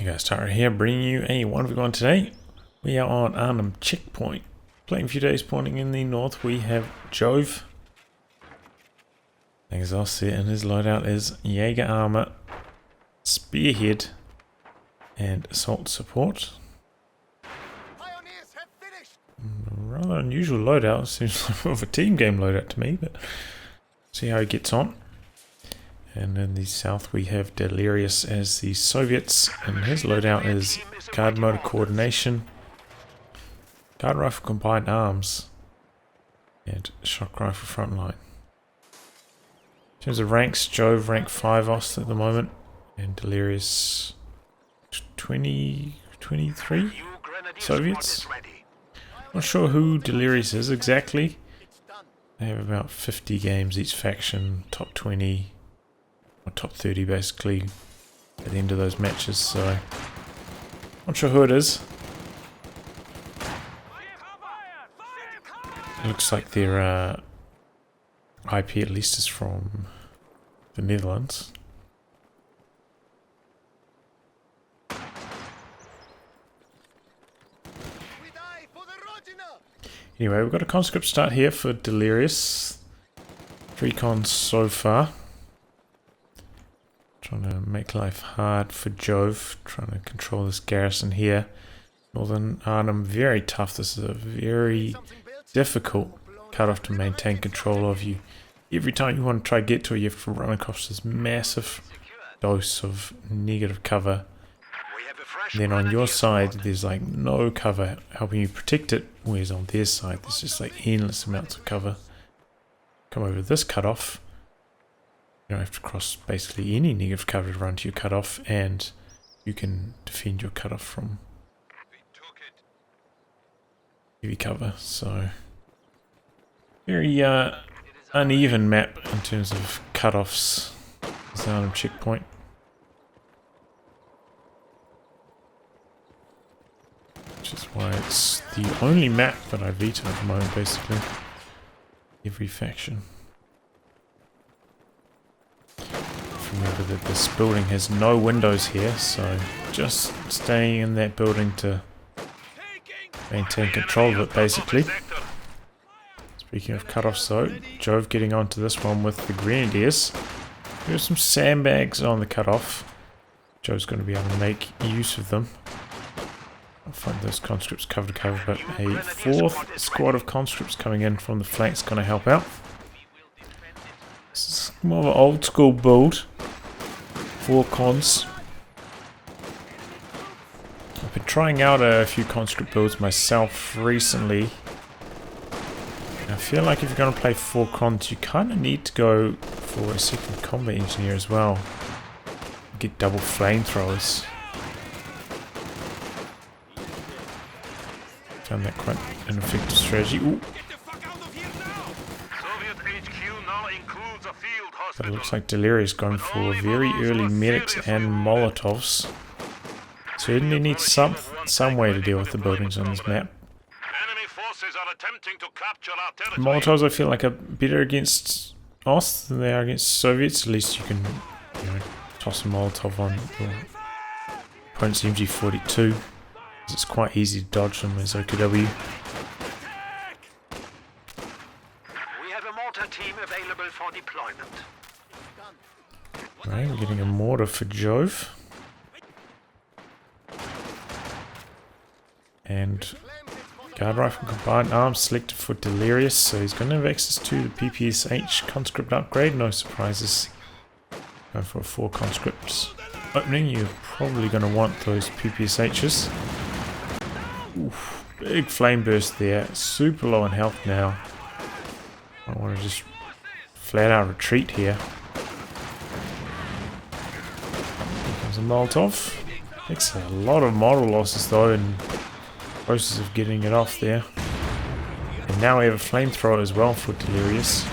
Hey guys, Tara here, bringing you a 1v1 today. We are on Arnhem checkpoint. Playing a few days, pointing in the north, we have Jove. There's Ostheer, and his loadout is Jaeger armor, spearhead, and assault support. Rather unusual loadout, seems like more of a team game loadout to me, but see how he gets on. And in the south we have Deliri0us as the Soviets, and his loadout is guard motor coordination, guard rifle combined arms, and shock rifle frontline. In terms of ranks, Jove rank 5 Ost at the moment, and Deliri0us 23 Soviets. Not sure who Deliri0us is exactly. They have about 50 games each faction, top 20. Or top 30 basically at the end of those matches, so not sure who it is. It looks like their IP at least is from the Netherlands. Anyway, we've got a conscript start here for Deliri0us. 3 cons so far. Trying to make life hard for Jove, trying to control this garrison here. Northern Arnhem, very tough. This is a very difficult cutoff to maintain control of. You. Every time you want to try to get to it, you have to run across this massive dose of negative cover. And then on your side, there's like no cover helping you protect it, whereas on their side, there's just like endless amounts of cover. Come over this cutoff. You don't have to cross basically any negative cover to run to your cutoff, and you can defend your cutoff from heavy cover. So very uneven map in terms of cutoffs. This Arnhem checkpoint. Which is why it's the only map that I veto at the moment, basically. Every faction. Remember that this building has no windows here, so just staying in that building to maintain control of it, basically. Speaking of cutoffs though, Jove getting onto this one with the Grenadiers. There's some sandbags on the cutoff. Jove's going to be able to make use of them. I'll find those conscripts cover to cover, but a 4th squad of conscripts coming in from the flank is going to help out. This is more of an old school build. 4 cons. I've been trying out a few conscript builds myself recently. I feel like if you're going to play 4 cons, you kind of need to go for a 2nd combat engineer as well. Get double flamethrowers. Found that quite an effective strategy. Ooh. But it looks like Deliri0us going for very early medics and Molotovs. Certainly needs some way to deal with the buildings on this map. Molotovs I feel like are better against Ost than they are against Soviets. At least you can toss a Molotov on your opponent's MG42. It's quite easy to dodge them as OKW. We have a mortar team available for deployment. Right, we're getting a mortar for Jove. And guard rifle combined arms selected for Deliri0us, so he's going to have access to the PPSH conscript upgrade, no surprises. Going for a 4 conscripts opening, you're probably going to want those PPSHs. Oof, big flame burst there, super low in health now. I want to just flat out retreat here. A Molotov. Takes a lot of model losses though in the process of getting it off there. And now we have a flamethrower as well for Deliri0us.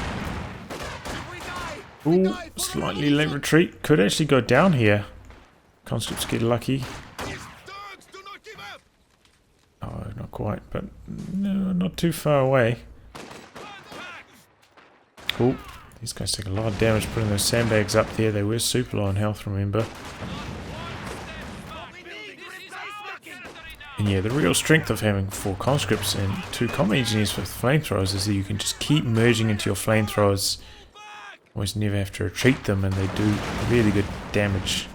Ooh, slightly late retreat. Could actually go down here. Conscripts get lucky. Oh, not quite, but no, not too far away. Cool. These guys take a lot of damage putting those sandbags up there. They were super low on health, remember. And yeah, the real strength of having 4 conscripts and 2 combat engineers with flamethrowers is that you can just keep merging into your flamethrowers. Always never have to retreat them, and they do really good damage.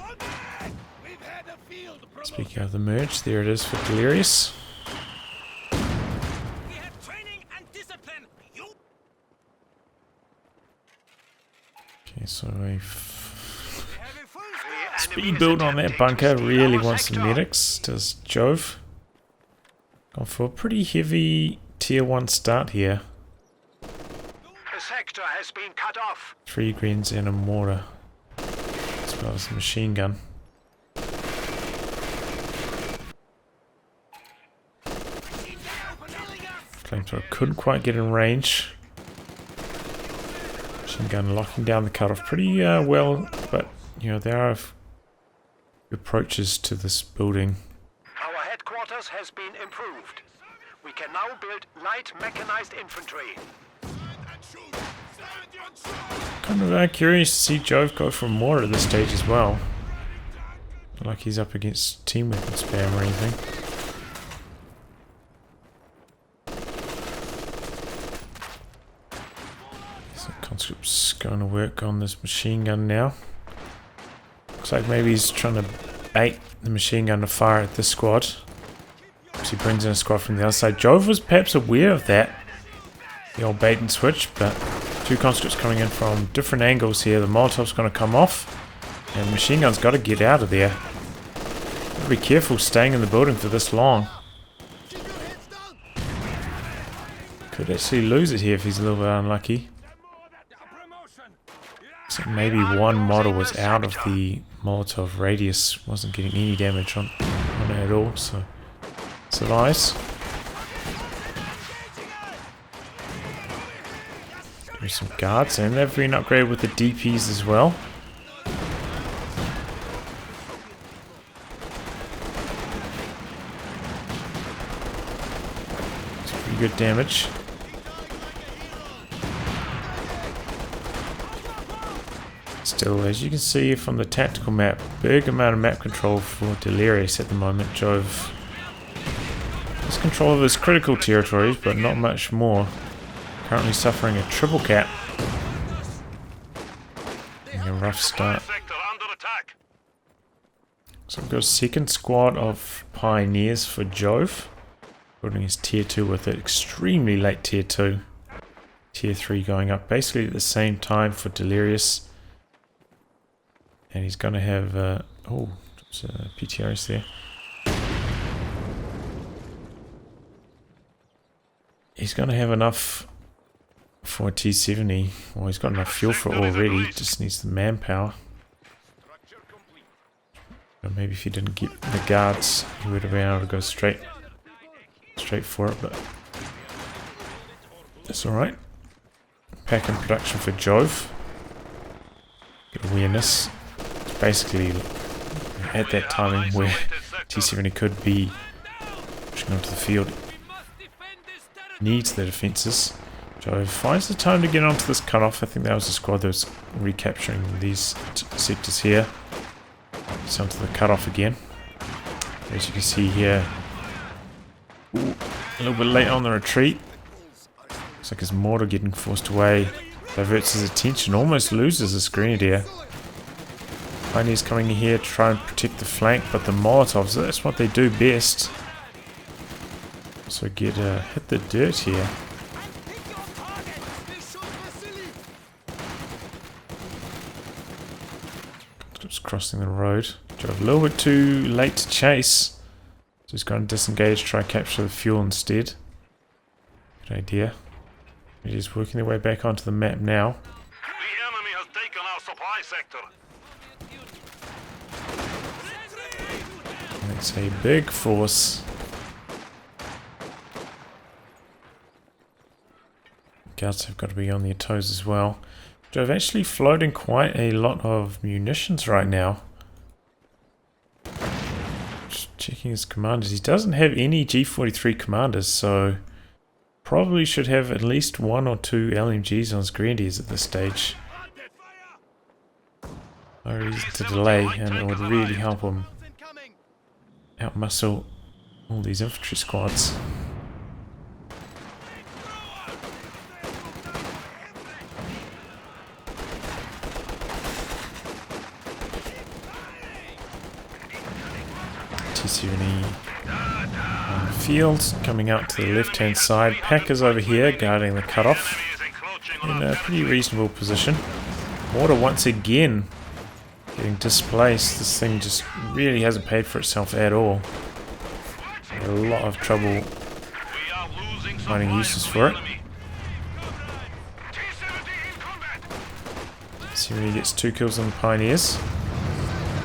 Speaking of the merge, there it is for Deliri0us. Okay, so a speed build on that bunker. Really wants some medics. Does Jove. Gone for a pretty heavy tier 1 start here. The sector has been cut off. 3 greens and a mortar, as well as a machine gun. Flamethrower couldn't quite get in range. Machine gun locking down the cutoff pretty well, but you know there are approaches to this building. Our headquarters has been improved. We can now build light mechanized infantry. Kind of curious to see Jove go for more at this stage as well. Not like he's up against team weapon spam or anything. So conscript's going to work on this machine gun now. Looks like maybe he's trying to bait the machine gun to fire at this squad. So he brings in a squad from the other side. Jove was perhaps aware of that. The old bait and switch, but 2 conscripts coming in from different angles here. The Molotov's going to come off, and the machine gun's got to get out of there. Gotta be careful staying in the building for this long. Could actually lose it here if he's a little bit unlucky. So maybe one model was out of the Molotov radius, wasn't getting any damage on it at all, so survives. There's some guards, and they've been upgraded with the DPs as well. It's pretty good damage. Still, as you can see from the tactical map, big amount of map control for Deliri0us at the moment. Jove has control of his critical territories, but not much more. Currently suffering a triple cap. A rough start. So we've got a second squad of pioneers for Jove. Building his tier 2 with an extremely late tier 2. Tier 3 going up basically at the same time for Deliri0us. And he's going to have... oh, PTRs there. He's going to have enough for a T70. Well, he's got enough fuel for it already. Just needs the manpower. But maybe if he didn't get the guards, he would have been able to go straight for it. But that's all right. Pack in production for Jove. Get awareness. It's basically at that timing where T70 could be pushing onto the field. Needs the defences. Jove finds the time to get onto this cutoff. I think that was the squad that was recapturing these sectors here. It's onto the cutoff again. As you can see here, ooh, a little bit late on the retreat. Looks like his mortar getting forced away. Diverts his attention, almost loses his grenadier. Pioneers coming in here to try and protect the flank, but the Molotovs, that's what they do best. So get hit the dirt here. Just crossing the road. Drove a little bit too late to chase. So he's going to disengage, try and capture the fuel instead. Good idea. He's working their way back onto the map now. The enemy has taken our supply sector. It's a big force. Guards have got to be on their toes as well. Jove actually floating quite a lot of munitions right now. Just checking his commanders. He doesn't have any G43 commanders, so probably should have at least 1 or 2 LMGs on his grenadiers at this stage. No reason to delay, and it would really help him outmuscle All these infantry squads. T70 on the field, coming out to the left-hand side. Packers over here guarding the cutoff in a pretty reasonable position. Mortar once again getting displaced. This thing just really hasn't paid for itself at all. A lot of trouble finding uses for it. See when he gets 2 kills on the Pioneers.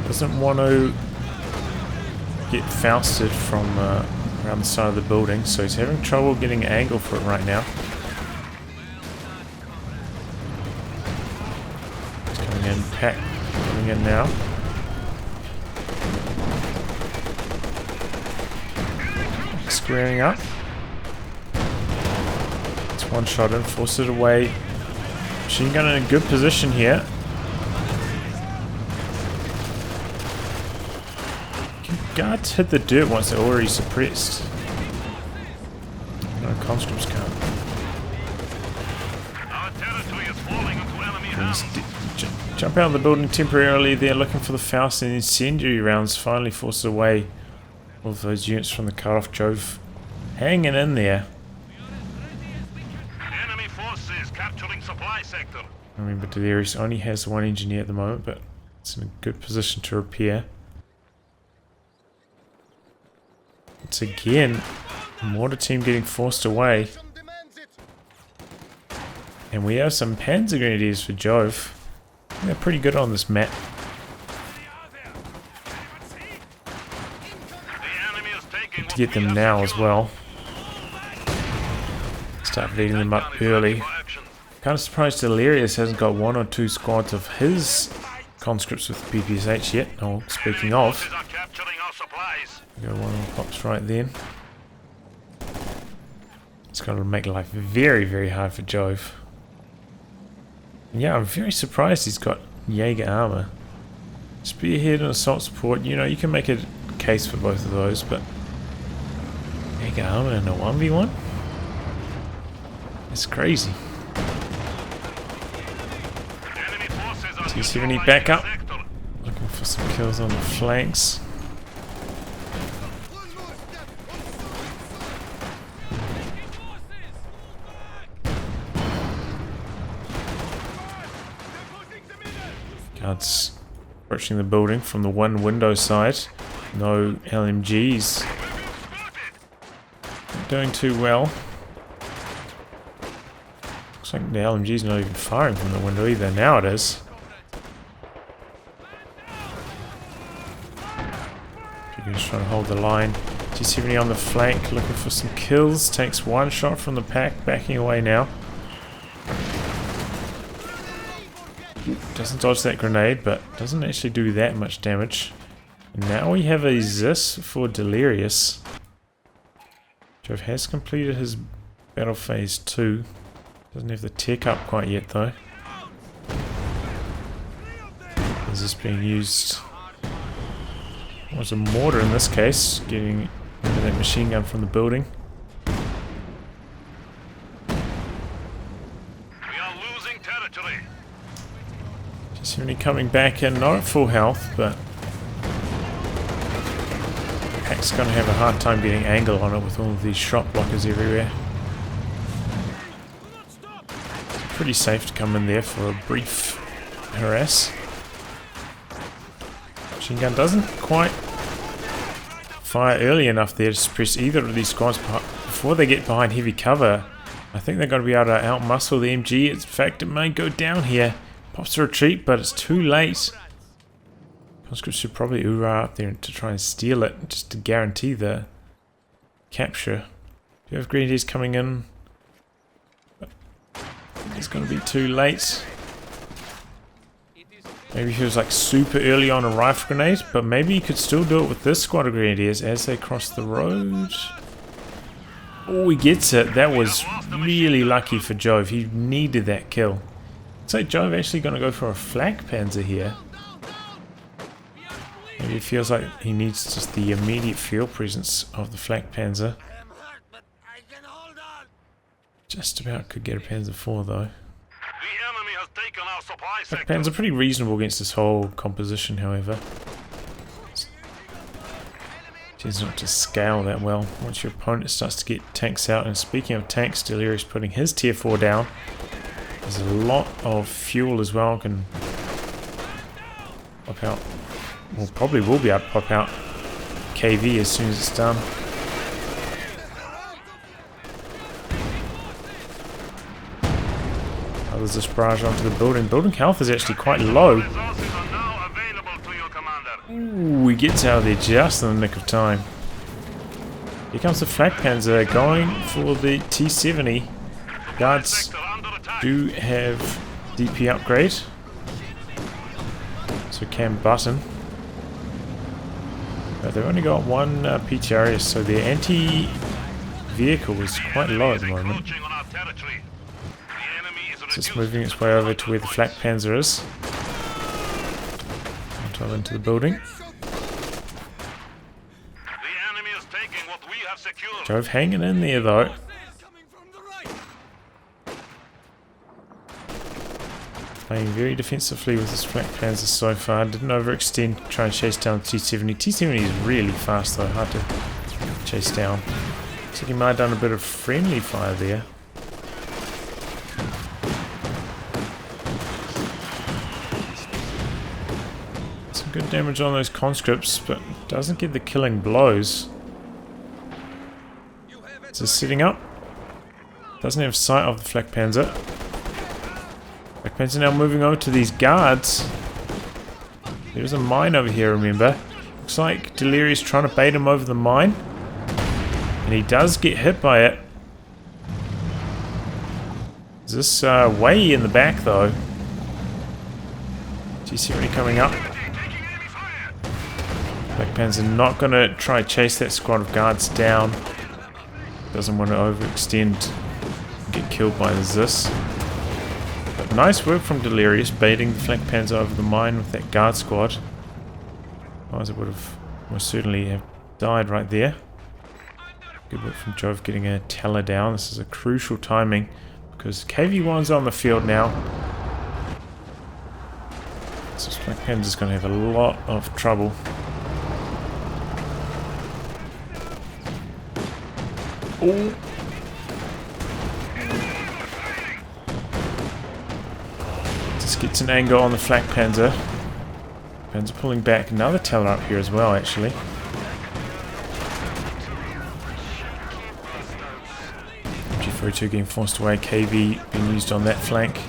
Doesn't want to get Fausted from around the side of the building, so he's having trouble getting an angle for it right now. He's coming in, Pack coming in now. Squaring up. It's one shot in, force it away. Machine gun in a good position here. Guards hit the dirt once they're already suppressed. No, conscripts can't. Jump out of the building temporarily there, looking for the Faust, and incendiary rounds finally force away all of those units from the cut-off. Jove hanging in there. Enemy forces capturing supply sector. Remember, Deliri0us only has 1 engineer at the moment, but it's in a good position to repair. Once again, the mortar team getting forced away. And we have some Panzer Grenadiers for Jove. They're pretty good on this map. To get them now as well. Start leading them up early. Kind of surprised Deliri0us hasn't got 1 or 2 squads of his conscripts with PPSH yet. Oh, speaking of, we got one that pops right then. It's got to make life very, very hard for Jove. And yeah, I'm very surprised he's got Jaeger armor. Spearhead and assault support, you know, you can make a case for both of those, but Jaeger armor in a 1v1? It's crazy. T70 back up. Looking for some kills on the flanks. Guards approaching the building from the one window side. No LMGs. Not doing too well. Looks like the LMG's not even firing from the window either. Now it is. Just trying to hold the line. T70 on the flank, looking for some kills. Takes 1 shot from the pack, backing away now. Doesn't dodge that grenade, but doesn't actually do that much damage. And now we have a Zis for Deliri0us. Jove has completed his battle phase 2. Doesn't have the tech up quite yet though. Is this being used? Was a mortar in this case, getting rid of that machine gun from the building. We are losing territory. T70 coming back in, not at full health, but Pack's going to have a hard time getting angle on it with all of these shot blockers everywhere. It's pretty safe to come in there for a brief harass. Machine gun doesn't quite fire early enough there to suppress either of these squads before they get behind heavy cover. I think they're going to be able to outmuscle the MG. In fact, it may go down here. Pops a retreat, but it's too late. Conscripts should probably hoorah up there to try and steal it, just to guarantee the capture. Do you have Grenadiers coming in? It's going to be too late. Maybe he was like super early on a rifle grenade, but maybe he could still do it with this squad of Grenadiers as they cross the road. Oh, he gets it. That was really lucky for Jove. He needed that kill. So Jove actually going to go for a flak panzer here. Maybe it feels like he needs just the immediate field presence of the flak panzer. Just about could get a Panzer IV though. The enemy has taken our supply Flak sector. panzer pretty reasonable against this whole composition, however. Tends not to scale that well once your opponent starts to get tanks out. And speaking of tanks, Deliri0us putting his tier 4 down. There's a lot of fuel as well. Can pop out. Well, probably will be able to pop out KV as soon as it's done. Others just barrage onto the building. Building health is actually quite low. Resources are now available to you, Commander. Ooh, he gets out of there just in the nick of time. Here comes the flak panzer going for the T70. Guards Sector under attack. do have DP upgrade. So can button. But they've only got one PTRS, so their anti-vehicle is quite low at the moment. Encroaching on our territory. The enemy is It's just reduced moving its way over to where the flak panzer is. Onto into the building. The enemy is taking what we have secured. Jove hanging in there though. Playing very defensively with his flak panzer so far. Didn't overextend, try and chase down the T70. T70 is really fast though, hard to chase down. Looks like he might have done a bit of friendly fire there. Some good damage on those conscripts, but doesn't get the killing blows. Just sitting up. Doesn't have sight of the flak panzer. Flak panzer now moving over to these guards. There's a mine over here, remember. Looks like Deliri0us trying to bait him over the mine. And he does get hit by it. Is this way in the back though? T70 coming up. Flak panzer not going to try chase that squad of guards down. Doesn't want to overextend and get killed by the Zis. But nice work from Deliri0us baiting the flak panzer over the mine with that guard squad. Otherwise it would have most certainly have died right there. Good work from Jove getting a teller down. This is a crucial timing because KV1's on the field now. So this flak panzer's going to have a lot of trouble. Oh. Just gets an angle on the flak panzer. Panzer pulling back. Another teller up here as well, actually. G42 getting forced away. KV being used on that flank.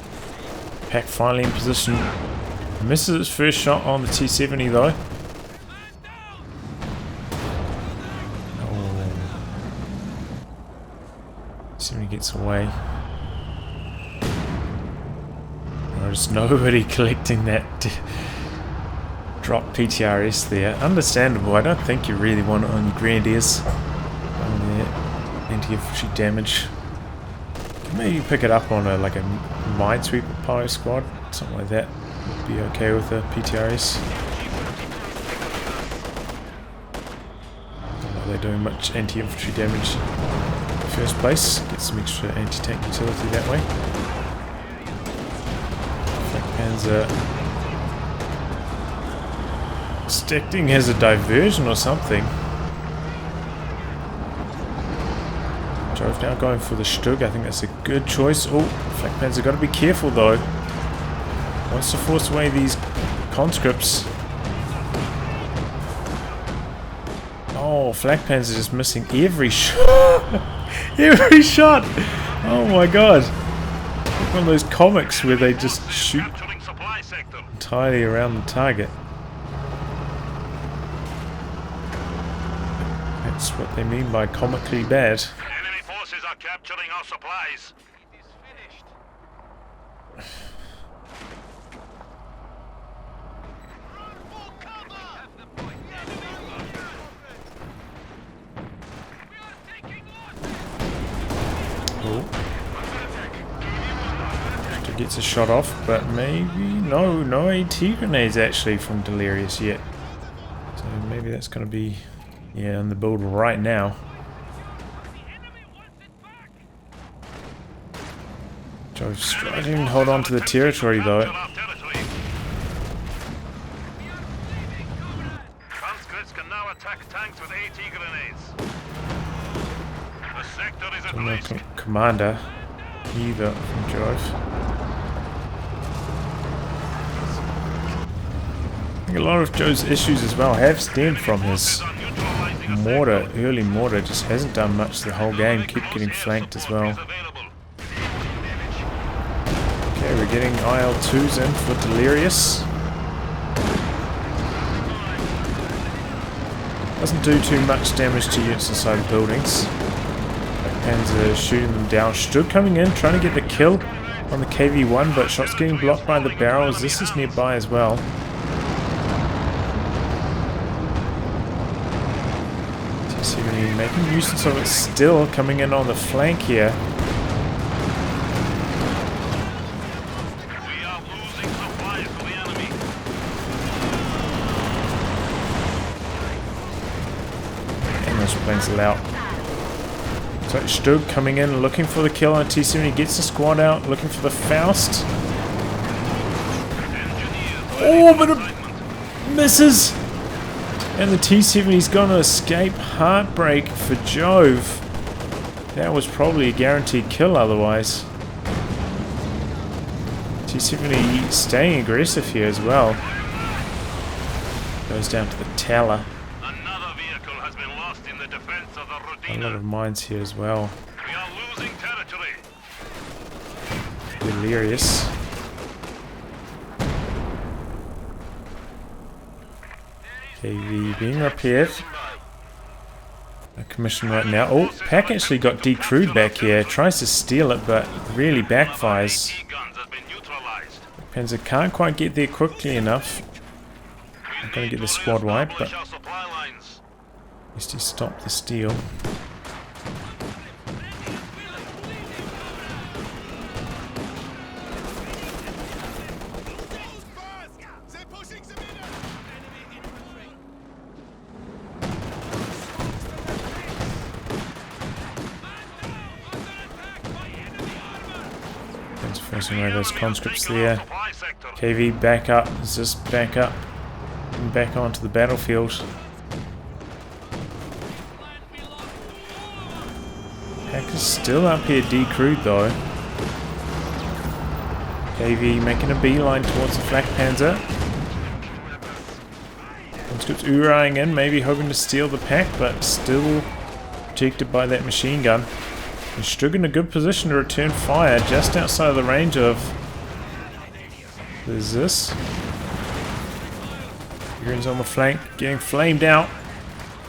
Pack finally in position. Misses its first shot on the T70 though. T70 gets away. There's nobody collecting that drop PTRS there. Understandable. I don't think you really want it on your Grenadiers. On the anti-infantry damage. Maybe pick it up on a like a minesweeper pyro squad, something like that. Would be okay with a PTRS. Don't know they're doing much anti-infantry damage in the first place. Get some extra anti-tank utility that way. Flak panzer Sticking has a diversion or something. Jove now going for the Stug. I think that's a good choice. Oh, flak panzer got to be careful though. Wants to force away these conscripts. Oh, flak panzer just missing every shot. Every shot. Oh my god. Like one of those comics where they just shoot entirely around the target. That's what they mean by comically bad. Enemy forces are capturing our supplies. Still gets a shot off, but maybe no AT grenades actually from Deliri0us yet. that's going to be, yeah, on the build right now. Jove struggling to hold on to the territory though. Conscripts can now attack tanks with AT grenades. The sector is at No risk. commander either from Jove. I think a lot of Jove's issues as well have stemmed from his mortar. Early mortar just hasn't done much the whole game. Keep getting flanked as well. Okay, we're getting IL-2s in for Deliri0us. Doesn't do too much damage to units inside the buildings. Panzer shooting them down. Stug coming in, trying to get the kill on the KV-1, but shots getting blocked by the barrels. This is nearby as well. T70 making nuisance of it still, coming in on the flank here. We are losing supplies to the enemy. And those planes are out. So Stug coming in, looking for the kill on T70, gets the squad out, looking for the Faust. Oh, but it misses! And the T70's gonna escape. Heartbreak for Jove. That was probably a guaranteed kill otherwise. T70 staying aggressive here as well. Goes down to the tower. Another vehicle has been lost in the defense of the A lot Rodina. of mines here as well. We are losing territory. Deliri0us. KV being repaired. A commission right now. Oh, Pack actually got decrewed back here. Tries to steal it, but really backfires. Guns have been neutralized. Panzer can't quite get there quickly enough. I'm going to get the squad wiped, but Our supply lines. at least he stopped the steal. Forcing away those conscripts there. Supply sector. KV back up, just back up and back onto the battlefield. Pack is still up here decrewed though. KV making a beeline towards the flak panzer. Conscripts oorahing in, maybe hoping to steal the pack, but still protected by that machine gun. And Stug in a good position to return fire just outside of the range of... There's this. Green's on the flank, getting flamed out.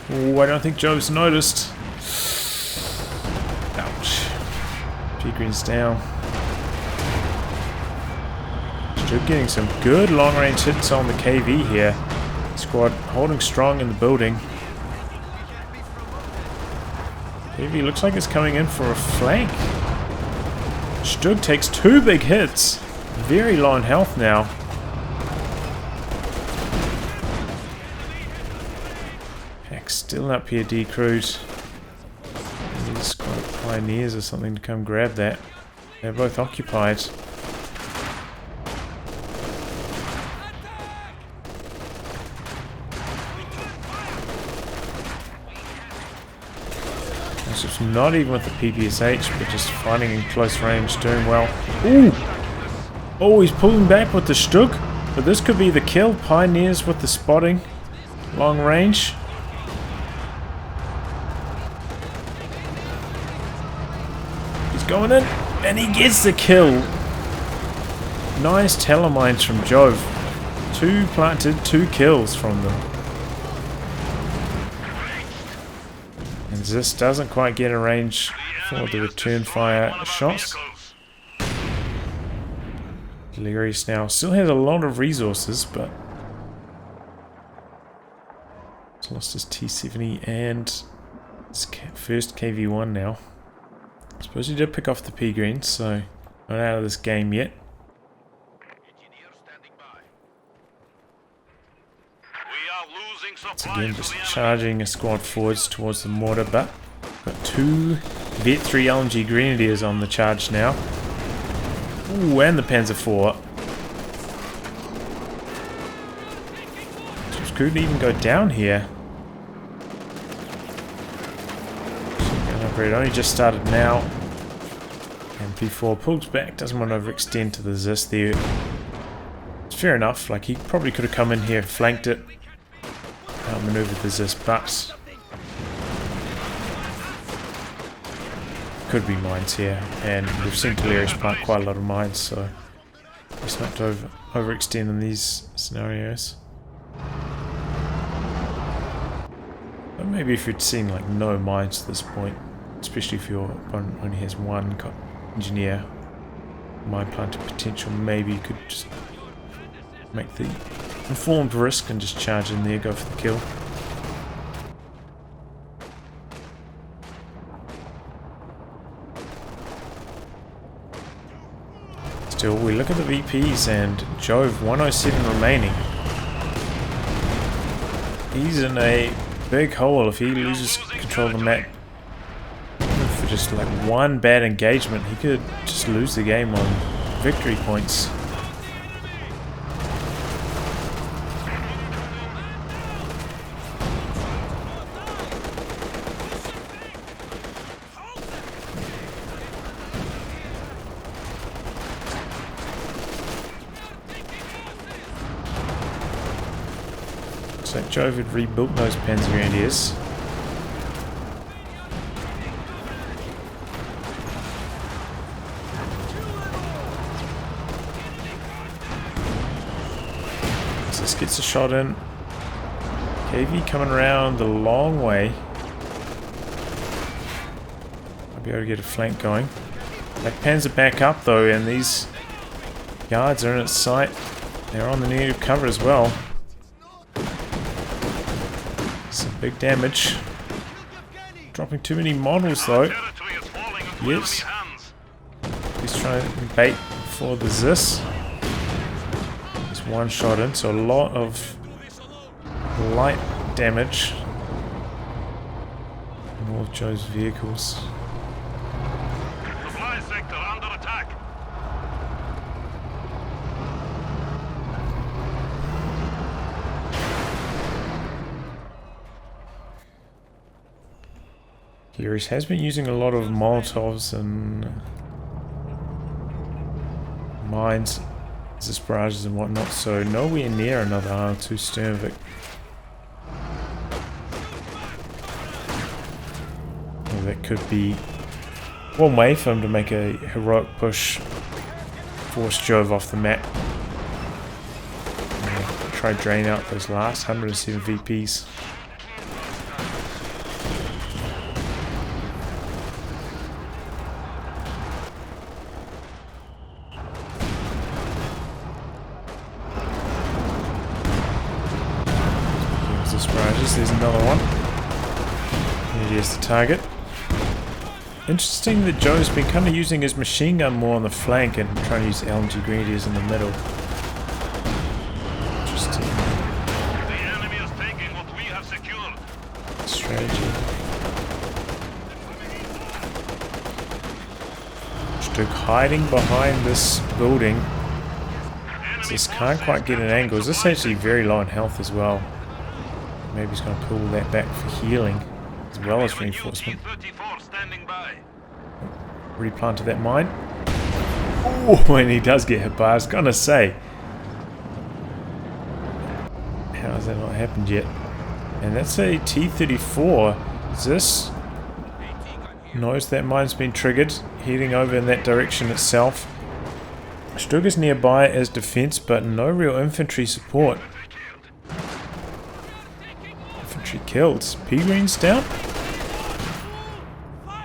Oh, I don't think Jove's noticed. Ouch. P-Green's down. Stug getting some good long-range hits on the KV here. Squad holding strong in the building. KV looks like it's coming in for a flank. Stug takes 2 big hits. Very low on health now. Pack still up here decrewed. Need a squad of pioneers or something to come grab that. They're both occupied. Not even with the PPSH, but just fighting in close range, doing well. Ooh! Oh, he's pulling back with the Stug, but this could be the kill. Pioneers with the spotting. Long range. He's going in, and he gets the kill. Nice telemines from Jove. 2 planted, 2 kills from them. And this doesn't quite get a range for the return fire shots. Deliri0us now still has a lot of resources, but he's lost his T70 and his first KV-1 now. I suppose he did pick off the P-Greens, so not out of this game yet. Once again, just charging a squad forwards towards the mortar, but got 2 Vet 3 LMG Grenadiers on the charge now. Ooh, and the Panzer IV. Just couldn't even go down here. It only just started now. And P4 pulls back, doesn't want to overextend to the ZIS there. It's fair enough, like he probably could have come in here, flanked it, outmaneuvered the ZIS, but could be mines here, and we've seen Deliri0us plant quite a lot of mines, so it's not to overextend in these scenarios. But maybe if you'd seen like no mines to this point, especially if your opponent only has 1 engineer mine planted potential, maybe you could just make the informed risk and just charge in there, go for the kill. Still, we look at the VPs and Jove 107 remaining. He's in a big hole if he loses control of the map. For just like 1 bad engagement, he could just lose the game on victory points. So Jove had rebuilt those Panzer Grenadiers. So this gets a shot in. KV coming around the long way. I'll be able to get a flank going. Black Panzer back up though, and these guards are in its sight. They're on the native cover as well. Some big damage. Dropping too many models though. Yes. He's trying to bait for the ZIS. There's 1 shot in, so a lot of light damage on all of Jove's vehicles. Supply sector under attack. Deliri0us has been using a lot of Molotovs and mines, ZIS barrages and whatnot, so nowhere near another R2 Sternvik. Well, that could be one way for him to make a heroic push, force Jove off the map, and try drain out those last 107 VPs. There's another one. There is the target. Interesting that Jove's been kind of using his machine gun more on the flank and trying to use LMG Grenadiers in the middle. Interesting. The enemy is taking what we have secured. Strategy. Stuk hiding behind this building. This can't quite get an angle. Is this actually very low in health as well? Maybe he's going to pull that back for healing as well as reinforcement. Replanted that mine. Oh, and he does get hit by. I was going to say, how has that not happened yet? And that's a T-34. ZIS knows that mine's been triggered, heading over in that direction itself. Stug is nearby as defense, but no real infantry support. Killed. P-Green's down.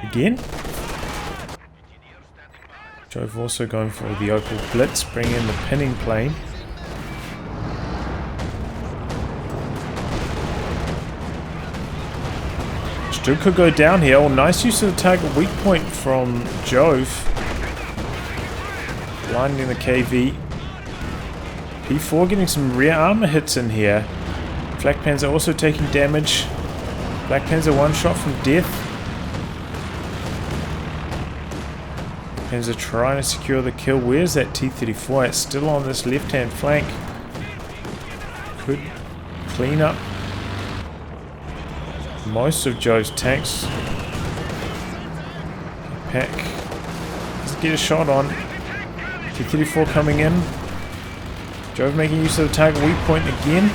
Again. Jove also going for the Opal Blitz, bring in the pinning plane. Still could go down here. Oh, nice use of the target weak point from Jove. Blinding the KV. P4 getting some rear armor hits in here. Flak Panzer also taking damage. Black Panzer one shot from death. Panzer trying to secure the kill. Where's that T-34? It's still on this left-hand flank. Could clean up most of Jove's tanks. Pack. Let's get a shot on. T-34 coming in. Jove making use of the target weak point again.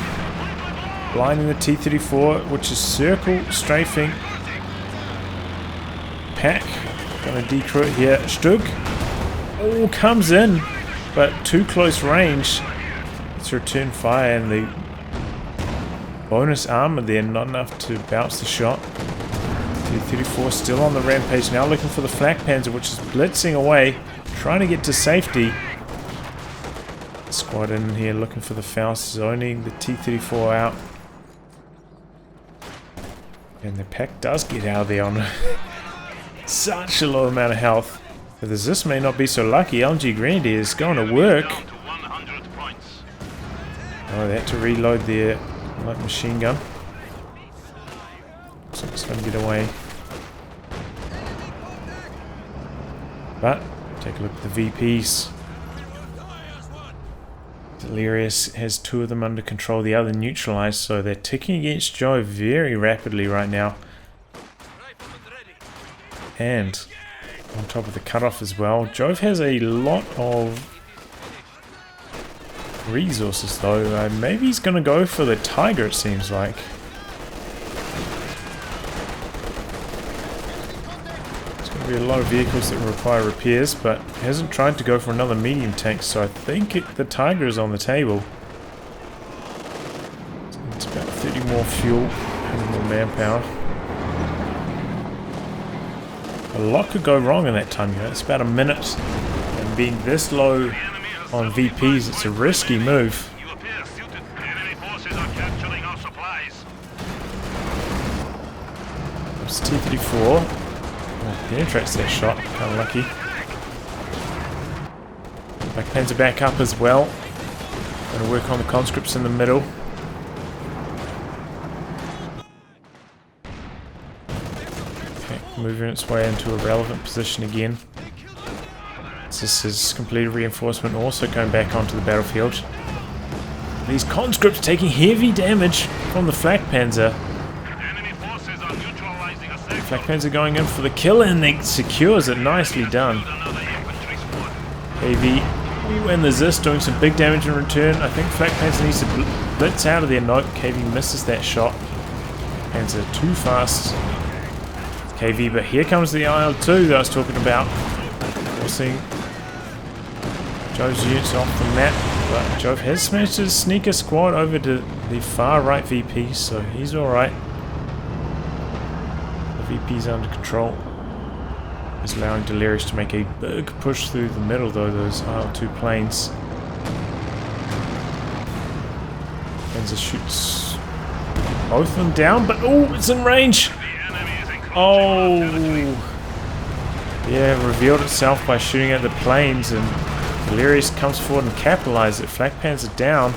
Blinding the T-34, which is circle strafing. Pack. Gonna decrew it here. Stug. Oh, comes in, but too close range. Let's return fire, and the bonus armor there, not enough to bounce the shot. T-34 still on the rampage, now looking for the Flak Panzer, which is blitzing away, trying to get to safety. Squad in here looking for the Faust, zoning the T-34 out. And the pack does get out of there on such a low amount of health. But this may not be so lucky. LG Grenadier is going to work. Oh, they had to reload their light machine gun. So it's going to get away. But, take a look at the VPs. Deliri0us has two of them under control, the other neutralized, so they're ticking against Jove very rapidly right now. And on top of the cutoff as well. Jove has a lot of resources though. Maybe he's going to go for the Tiger, it seems like. There's going to be a lot of vehicles that require repairs, but hasn't tried to go for another medium tank, so I think the Tiger is on the table. It's about 30 more fuel and more manpower. A lot could go wrong in that time, you know. It's about a minute, and being this low on VPs, it's a risky move. It's T-34. Oh, penetrates that shot, kind of lucky. Black Panzer back up as well. Going to work on the conscripts in the middle. Moving its way into a relevant position again. This is completed reinforcement, also going back onto the battlefield. These conscripts taking heavy damage from the Flak Panzer. Flak Panzer going in for the kill, and they secures it. Nicely done. KV and the Zis doing some big damage in return. I think Flak Panzer needs to blitz out of there. Nope, KV misses that shot. Panzer too fast. KV, but here comes the IL-2 that I was talking about. Forcing Jove's units off the map, but Jove has managed to sneak a squad over to the far right VP, so he's alright. The VP's under control. He's allowing Deliri0us to make a big push through the middle though, those IL-2 planes. Panzer shoots both of them down, but oh, it's in range! Oh, yeah, revealed itself by shooting at the planes, and Deliri0us comes forward and capitalizes it. Flak Panzer down.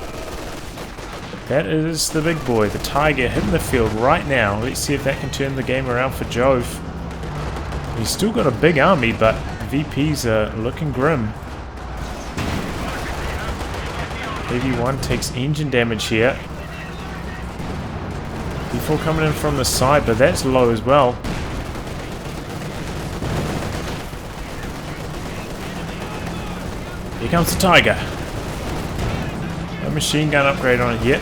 That is the big boy, the Tiger, hitting the field right now. Let's see if that can turn the game around for Jove. He's still got a big army, but VPs are looking grim. KV-1 takes engine damage here. B4 coming in from the side, but that's low as well. Here comes the Tiger. No machine gun upgrade on it yet.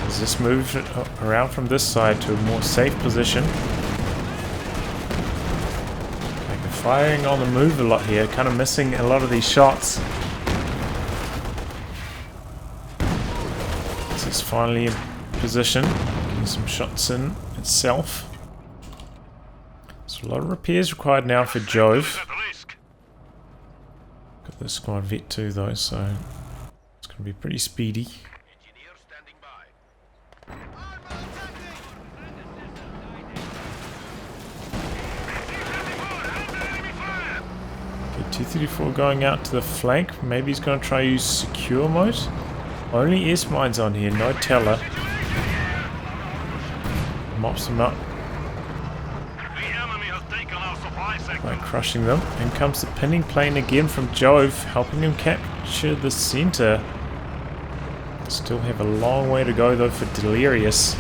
Let's just move it around from this side to a more safe position. Firing on the move a lot here, kind of missing a lot of these shots. This is finally in position, getting some shots in itself. So a lot of repairs required now for Jove. Got the squad vet too though, so it's going to be pretty speedy. T-34 going out to the flank. Maybe he's going to try to use secure mode. Only S-mines on here, no teller. Mops them up by crushing them. In comes the pinning plane again from Jove, helping him capture the center. Still have a long way to go though for Deliri0us.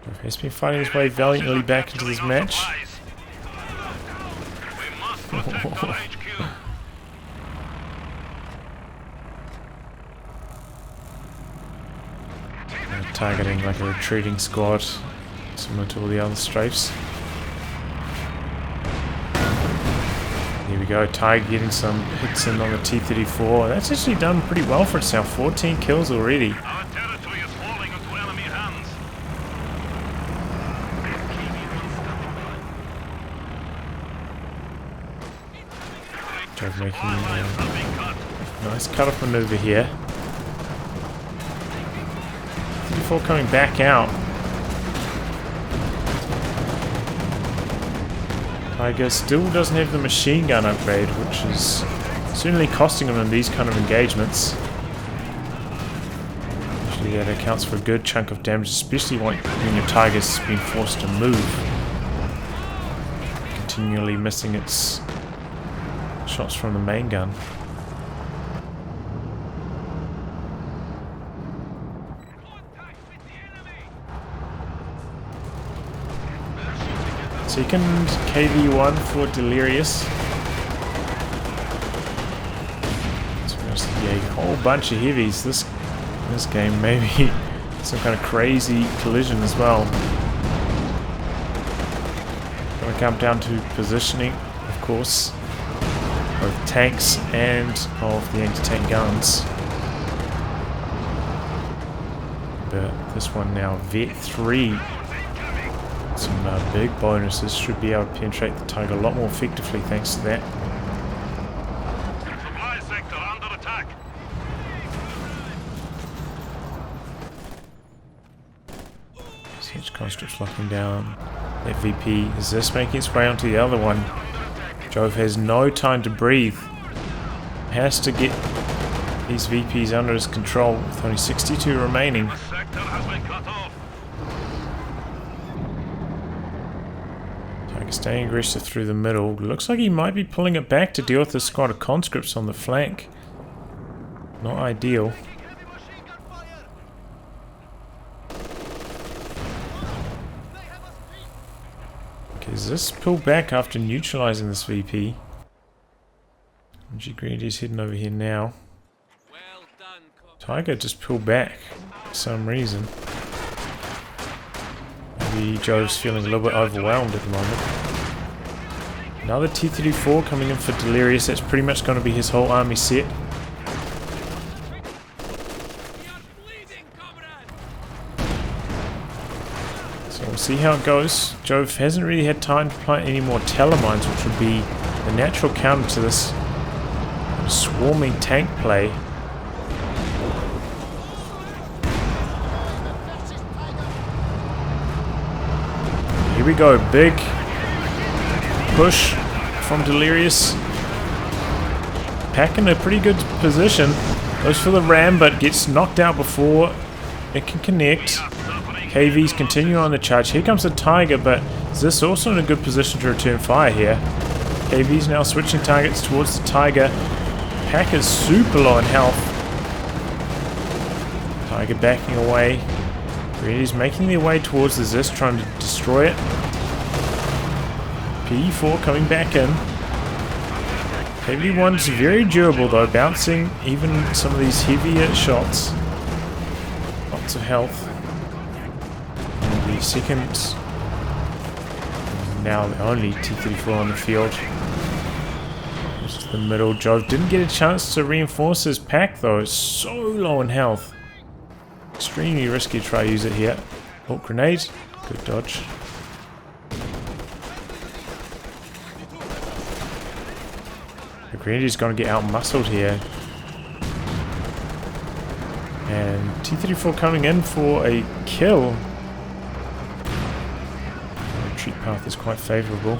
Jove has been fighting his way valiantly back into this match. Targeting like a retreating squad, similar to all the other strafes. Here we go, Tiger getting some hits in on the T-34. That's actually done pretty well for itself. 14 kills already. Our territory is falling into enemy hands. Jove making a nice cut-off maneuver here. T-34 coming back out. Tiger still doesn't have the machine gun upgrade, which is certainly costing him in these kind of engagements. Usually that accounts for a good chunk of damage, especially when your Tiger's been forced to move. Continually missing its shots from the main gun. Second KV1 for Deliri0us. Yeah, a whole bunch of heavies this game. Maybe some kind of crazy collision as well. Gonna come down to positioning, of course, both tanks and of the anti-tank guns. But this one now, Vet 3. Some big bonuses, should be able to penetrate the Tiger a lot more effectively thanks to that. Supply sector under attack. Siege conscripts locking down that VP. Is this making its way onto the other one? Jove has no time to breathe. Has to get these VPs under his control with only 62 remaining. The sector has been cut off. Staying aggressive through the middle. Looks like he might be pulling it back to deal with the squad of conscripts on the flank. Not ideal. Okay, is this pulled back after neutralizing this VP? G Grenadier's heading over here now. Tiger just pulled back for some reason. Maybe Jove's feeling a little bit overwhelmed at the moment. Another T-34 coming in for Deliri0us. That's pretty much going to be his whole army set. So we'll see how it goes. Jove hasn't really had time to plant any more telemines, which would be the natural counter to this swarming tank play. Here we go, big push from Deliri0us. Pack in a pretty good position. Goes for the ram, but gets knocked out before it can connect. KVs continue on the charge. Here comes the Tiger, but is this also in a good position to return fire here? KVs now switching targets towards the Tiger. Pack is super low in health. Tiger backing away. Grenadiers making their way towards the Zist, trying to destroy it. P4 coming back in. KV1's very durable though, bouncing even some of these heavier shots. Lots of health. And the second, now the only T-34 on the field. Just the middle. Jove didn't get a chance to reinforce his pack though, it's so low in health. Extremely risky to try to use it here. Oh, grenade. Good dodge. The Grenadier's going to get out-muscled here. And T-34 coming in for a kill. path is quite favourable.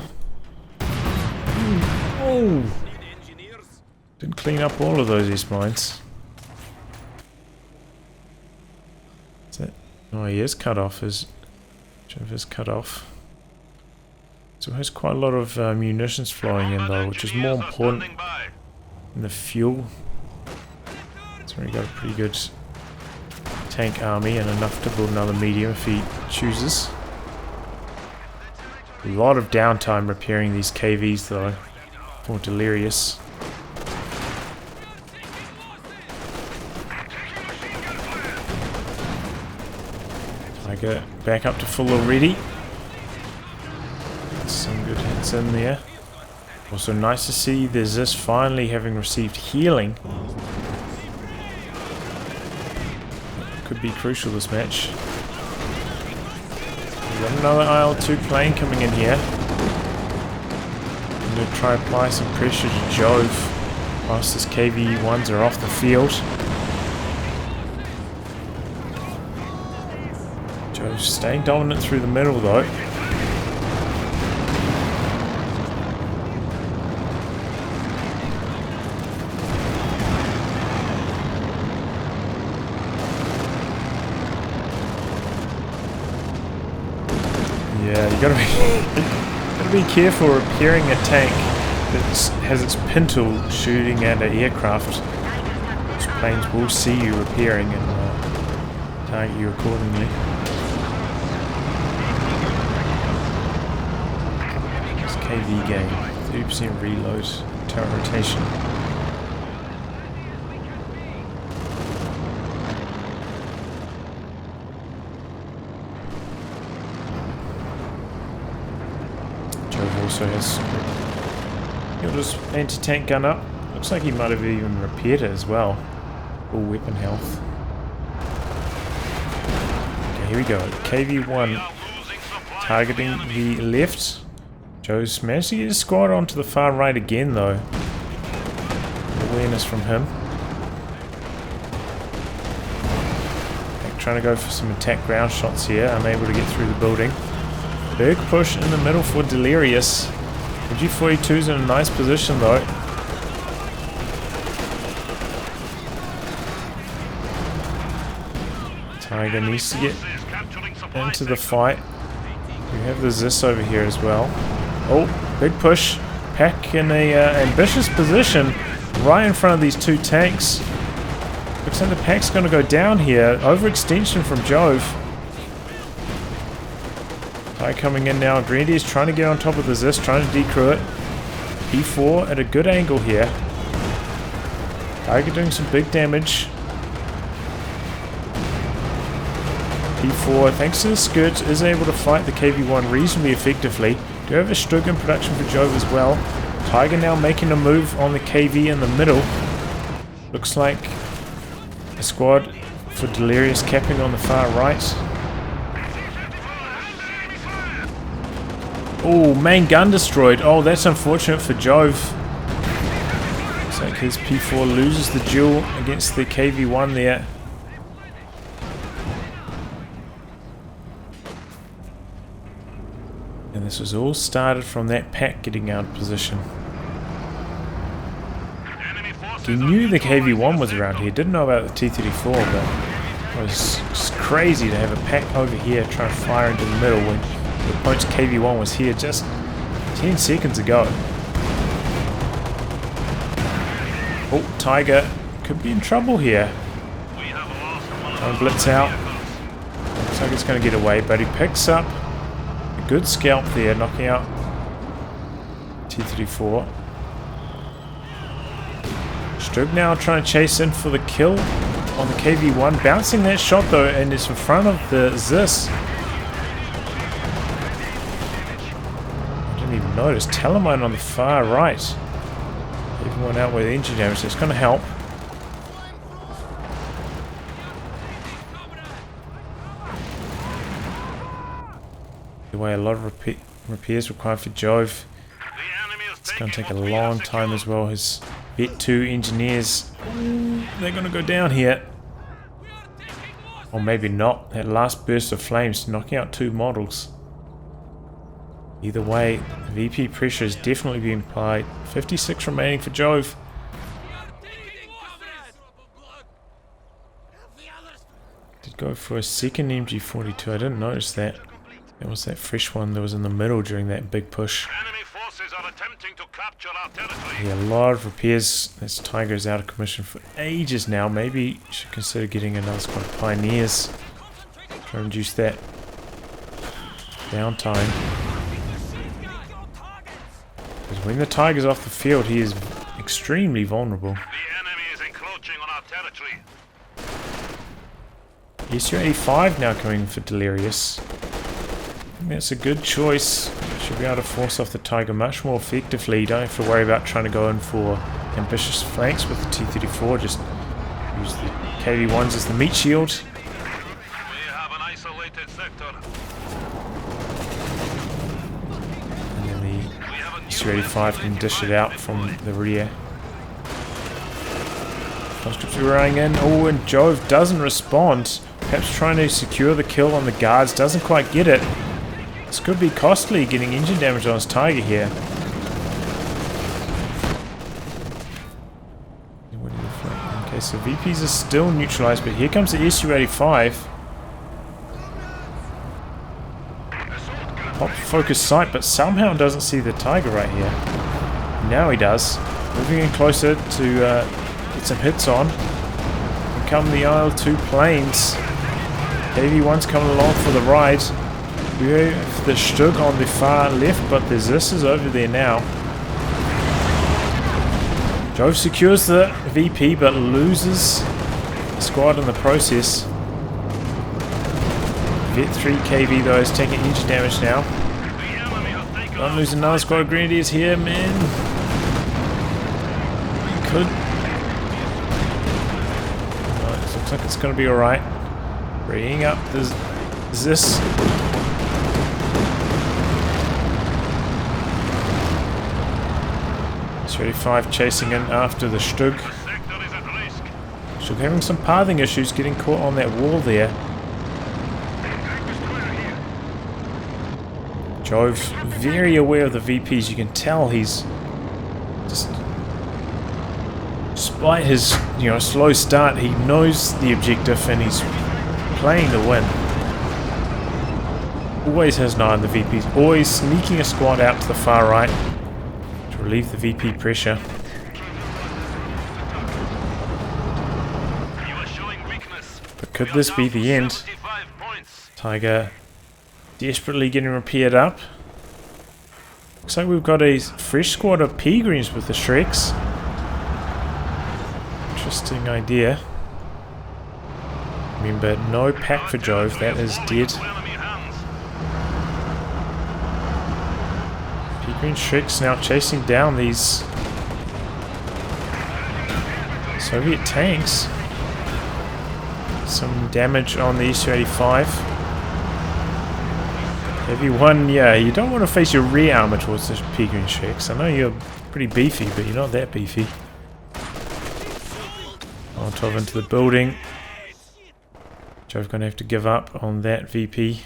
Oh! Didn't clean up all of those east mines. Is that? Oh, he is cut off. Jove is cut off. So has quite a lot of munitions flowing in though, which is more important than the fuel. He's already got a pretty good tank army and enough to build another medium if he chooses. A lot of downtime repairing these KVs though for Deliri0us. Tiger back up to full already. Some good hits in there. Also nice to see the Zis finally having received healing. Could be crucial this match. We've got another IL-2 plane coming in here. I'm going to try apply some pressure to Jove whilst his KV-1s are off the field. Jove's staying dominant through the middle though. Yeah, you gotta be careful repairing a tank that has its pintle shooting at an aircraft. Those planes will see you repairing and target you accordingly. It's KV game, 30% reload, turret rotation. Also has got his anti-tank gun up. Looks like he might have even repaired it as well. Full weapon health. Okay, here we go. KV-1 targeting the left. Jove's managed to get his squad onto the far right again though. Awareness from him. Trying to go for some attack ground shots here. Unable to get through the building. Big push in the middle for Deliri0us. The G42's in a nice position though. Tiger needs to get into the fight. We have the Zis over here as well. Oh, big push. Pack in a ambitious position right in front of these two tanks. Looks like the pack's going to go down here. Overextension from Jove. Tiger coming in now. Grandy's trying to get on top of the Zis, trying to decrew it. P4 at a good angle here. Tiger doing some big damage. P4, thanks to the skirts, is able to fight the KV-1 reasonably effectively. Do have a Strug in production for Jove as well. Tiger now making a move on the KV in the middle. Looks like a squad for Deliri0us capping on the far right. Oh, main gun destroyed. Oh, that's unfortunate for Jove. Looks like his P4 loses the duel against the KV-1 there. And this was all started from that pack getting out of position. He knew the KV-1 was around here, didn't know about the T-34, but it was just crazy to have a pack over here trying to fire into the middle when the opponent's KV-1 was here just 10 seconds ago. Oh, Tiger could be in trouble here. Don't blitz out. Looks like it's going to get away, but he picks up a good scalp there, knocking out T-34. Strug now trying to chase in for the kill on the KV-1. Bouncing that shot though, and is in front of the Zis. Even notice Telemine on the far right. Everyone out with engine damage, so it's going to help. Anyway, a lot of repairs required for Jove. It's going to take a long time as well. His Vet 2 engineers, they're going to go down here. Or maybe not. That last burst of flames knocking out two models. Either way, VP pressure is definitely being applied. 56 remaining for Jove. Did go for a second MG42. I didn't notice that. That was that fresh one that was in the middle during that big push. Enemy forces are attempting to capture our territory. Yeah, a lot of repairs. This Tiger is out of commission for ages now. Maybe you should consider getting another squad of Pioneers. Try and reduce that downtime. Because when the Tiger's off the field, he is extremely vulnerable. The enemy is encroaching on our territory. SU-85 now coming for Deliri0us. I think that's a good choice. Should be able to force off the Tiger much more effectively. You don't have to worry about trying to go in for ambitious flanks with the T-34. Just use the KV-1s as the meat shield. We have an isolated sector. And then the SU-85 can dish it out from the rear. Conscripts are running in. Oh, and Jove doesn't respond. Perhaps trying to secure the kill on the guards. Doesn't quite get it. This could be costly, getting engine damage on his Tiger here. Okay, so VPs are still neutralized, but here comes the SU-85. Pop focus sight, but somehow doesn't see the Tiger right here. Now he does. Moving in closer to get some hits on. Here come the IL-2 planes. KV-1's coming along for the ride. We have the Stug on the far left, but the Zis is over there now. Jove secures the VP, but loses the squad in the process. Vet 3 KV though is taking engine damage now. Don't lose another squad of Grenadiers here, man. You could. Right, looks like it's going to be alright. Bringing up the Zis. 35 chasing in after the Stug. Stug having some pathing issues, getting caught on that wall there. Jove very aware of the VPs. You can tell he's just, despite his slow start, he knows the objective and he's playing to win. Always has an eye on the VPs. Always sneaking a squad out to the far right to relieve the VP pressure. But could this be the end? Tiger desperately getting repaired up. Looks like we've got a fresh squad of P-Greens with the Shreks. Interesting idea. Remember, no pack for Jove, that is dead. P-Green Shreks now chasing down these Soviet tanks. Some damage on the SU-85. Everyone, yeah, you don't want to face your rear armor towards the P-Green Shreks. I know you're pretty beefy, but you're not that beefy. Molotov into the building. Jove going to have to give up on that VP.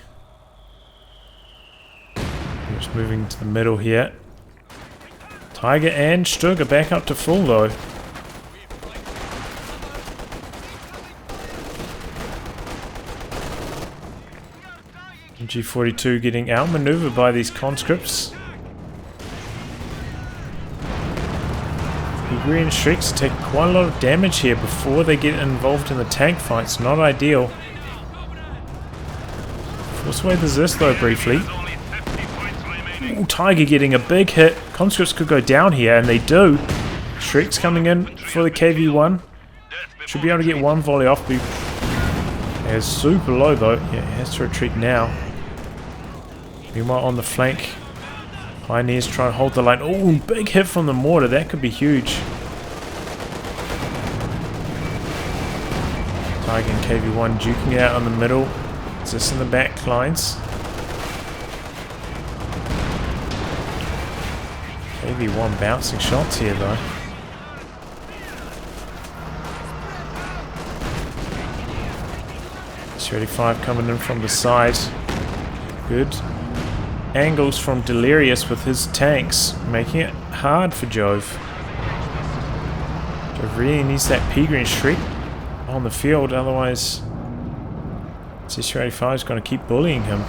Just moving to the middle here. Tiger and Stug are back up to full though. G42 getting outmaneuvered by these conscripts. The Green Shreks take quite a lot of damage here before they get involved in the tank fights. Not ideal. Force away the Zis though briefly. Ooh, Tiger getting a big hit. Conscripts could go down here, and they do. Shreks coming in for the KV-1. Should be able to get one volley off. It's super low though. Yeah, he has to retreat now. Meanwhile on the flank, Pioneers try and hold the line. Oh, big hit from the mortar. That could be huge. Tiger and KV-1 duking it out on the middle. Is this in the back lines? KV-1 bouncing shots here though. SU-85 coming in from the side. Good. angles from Deliri0us with his tanks, making it hard for Jove. Jove really needs that P-Green shred on the field, otherwise COH2 is going to keep bullying him.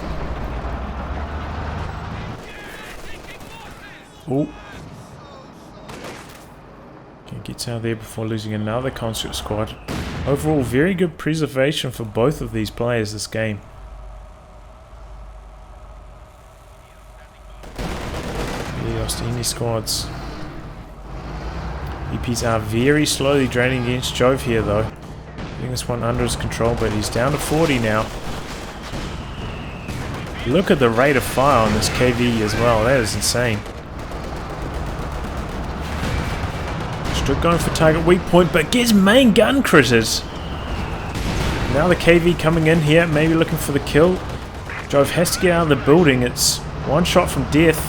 Oh. Okay, gets out of there before losing another conscript squad. Overall, very good preservation for both of these players this game. The Ostheer squads. VPs are very slowly draining against Jove here though. Getting this one under his control, but he's down to 40 now. Look at the rate of fire on this KV as well, that is insane. Still going for target weak point, but gets main gun critted. Now the KV coming in here, maybe looking for the kill. Jove has to get out of the building, it's one shot from death.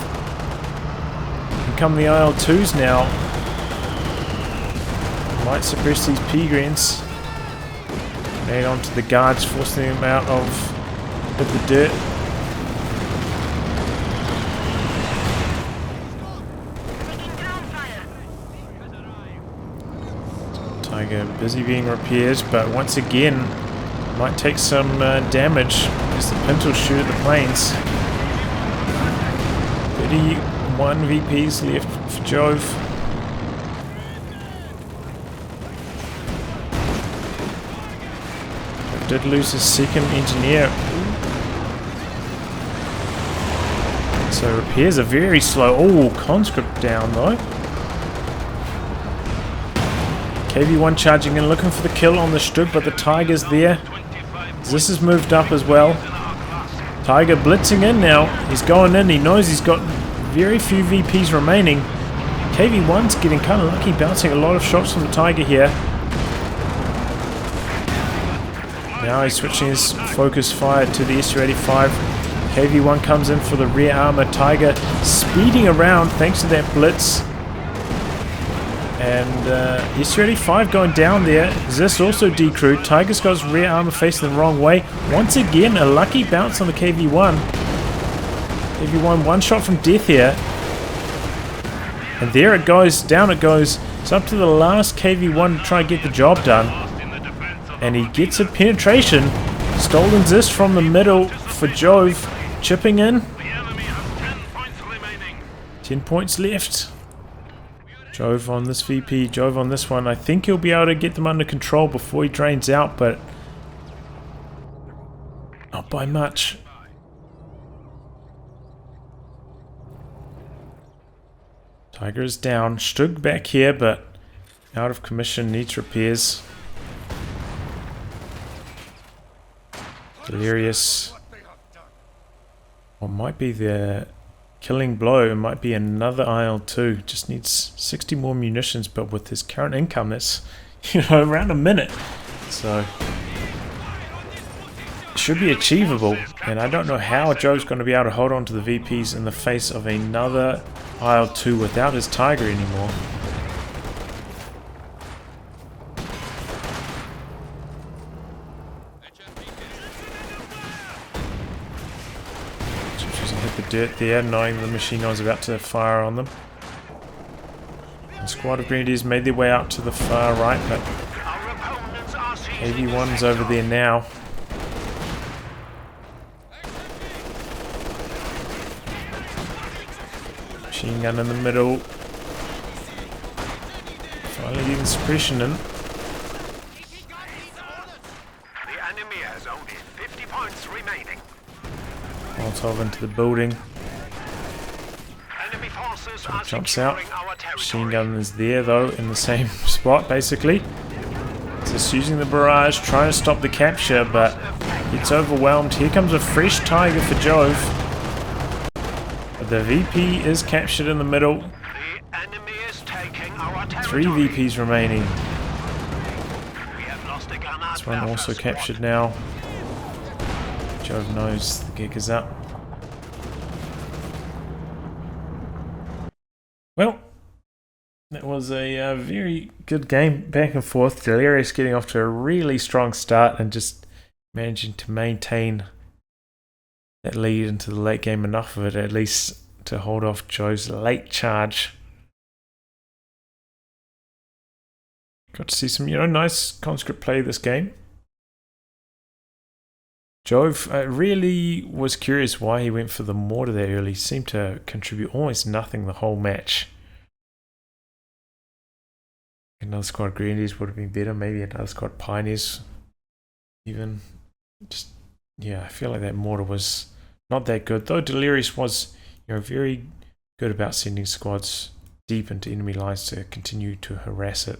Here come the IL-2s now. Might suppress these P-Greens. Made onto the guards, forcing them out of the dirt. Tiger busy being repaired, but once again might take some damage as the Pintle shoot at the planes. 31 VPs left for Jove. Did lose his second engineer. So repairs are very slow. Oh, conscript down though. KV1 charging in, looking for the kill on the Stug, but the Tiger's there. This has moved up as well. Tiger blitzing in now. He's going in. He knows he's got very few VPs remaining. KV1's getting kind of lucky, bouncing a lot of shots from the Tiger here. Now he's switching his focus fire to the SU-85. KV1 comes in for the rear armor. Tiger speeding around thanks to that blitz. And SU-85 going down there. This also decrewed. Tiger's got his rear armor facing the wrong way. Once again, a lucky bounce on the KV1. KV1 one shot from death here. And there it goes. Down it goes. It's up to the last KV1 to try and get the job done. And he gets a penetration. Stolen Zist from the middle for Jove. Chipping in. 10 points left. Jove on this VP. Jove on this one. I think he'll be able to get them under control before he drains out, but not by much. Tiger is down. Stug back here, but out of commission. Needs repairs. Deliri0us. What might be the killing blow? It might be another IL-2. Just needs 60 more munitions, but with his current income, that's, you know, around a minute. So it should be achievable. And I don't know how Joe's going to be able to hold on to the VPs in the face of another IL-2 without his Tiger anymore. Hit the dirt there, knowing the machine was about to fire on them. The squad of Grenadiers made their way out to the far right, but KV1's over there now. Machine gun in the middle. Finally getting suppression in. The enemy has only 50 points remaining. Molotov into the building. Enemy forces are Jumps out. securing our Machine territory. gun is there though, in the same spot basically. Just using the barrage, trying to stop the capture, but gets overwhelmed. Here comes a fresh Tiger for Jove. The VP is captured in the middle. The enemy is taking our Three territory. VPs remaining. We have lost a gunner. This one also captured now. Jove knows the gig is up. Well, that was a very good game, back and forth. Deliri0us getting off to a really strong start and just managing to maintain that lead into the late game, enough of it at least to hold off Jove's late charge. Got to see some, nice conscript play this game. Jove really was curious why he went for the mortar there early. He seemed to contribute almost nothing the whole match. Another squad Grenadiers would have been better. Maybe another squad Pioneers even. Just, yeah, I feel like that mortar was not that good. Though Deliri0us was, very good about sending squads deep into enemy lines to continue to harass it.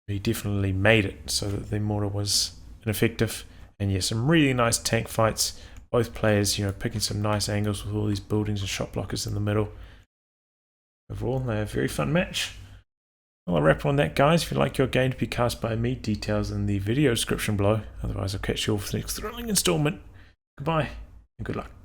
He definitely made it so that the mortar was ineffective. And yeah, some really nice tank fights. Both players, picking some nice angles with all these buildings and shot blockers in the middle. Overall, a very fun match. Well, I'll wrap on that, guys. If you'd like your game to be cast by me, details in the video description below. Otherwise, I'll catch you all for the next thrilling installment. Goodbye, and good luck.